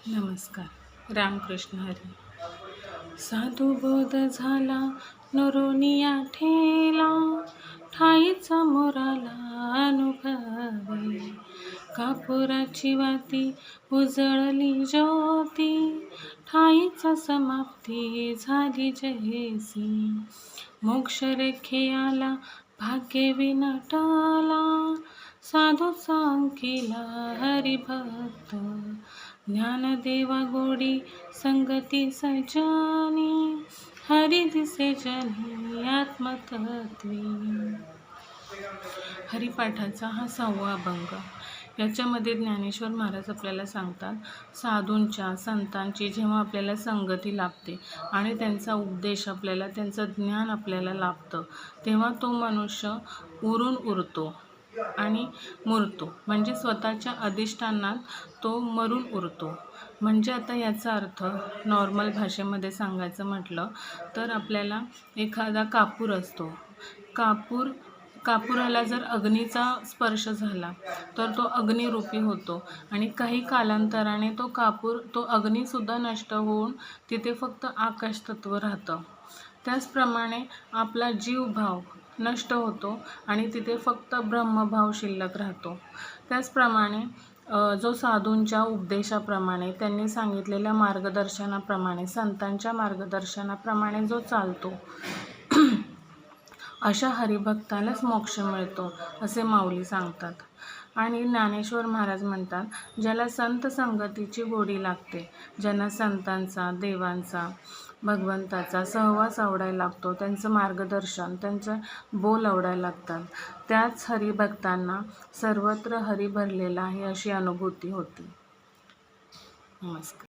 नमस्कार. रामकृष्ण हरी. साधू बोध झाला नुरोनिया ठेला, ठाईचा मोराला अनुभवे. कापुराची वाती उजळली ज्योती, ठाईचा समाप्ती झाली जैसी. मोक्ष रेखे आला भाग्यविन टला, साधूचा अंकिला हरिभक्त. ज्ञानदेवा गोडी संगती सजनी, हरी दिसे जनी आत्मतत्वी. हरिपाठाचा हा 6वा अभंग. याच्यामध्ये ज्ञानेश्वर महाराज आपल्याला सांगतात, साधूंच्या संतांची जेव्हा आपल्याला संगती लाभते आणि त्यांचा उपदेश आपल्याला, त्यांचं ज्ञान आपल्याला लाभतं, तेव्हा तो मनुष्य उरतो आणि मुरतो. म्हणजे स्वतःच्या अधिष्ठानात तो मरून उरतो. म्हणजे आता याचा अर्थ नॉर्मल भाषेमध्ये सांगायचं म्हटलं तर आपल्याला एखादा कापूर असतो. कापुराला जर अग्नीचा स्पर्श झाला तर तो अग्निरूपी होतो आणि काही कालांतराने तो अग्निसुद्धा नष्ट होऊन तिथे फक्त आकाश तत्व राहतं. त्याचप्रमाणे आपला जीवभाव नष्ट होतो आणि तिथे फक्त ब्रह्मभाव शिल्लक राहतो. त्याचप्रमाणे जो साधूंच्या उपदेशाप्रमाणे, त्यांनी सांगितलेल्या मार्गदर्शनाप्रमाणे, संतांच्या मार्गदर्शनाप्रमाणे जो चालतो अशा हरिभक्तालाच मोक्ष मिळतो असे माऊली सांगतात. आणि ज्ञानेश्वर महाराज म्हणतात, ज्याला संत संगतीची गोडी लागते, ज्यांना संतांचा, देवांचा, भगवंताचा सहवास आवडायला लागतो, त्यांचं मार्गदर्शन, त्यांचं बोल आवडायला लागतात, त्याच हरिभक्तांना सर्वत्र हरी भरलेला आहे अशी अनुभूती होती. नमस्कार.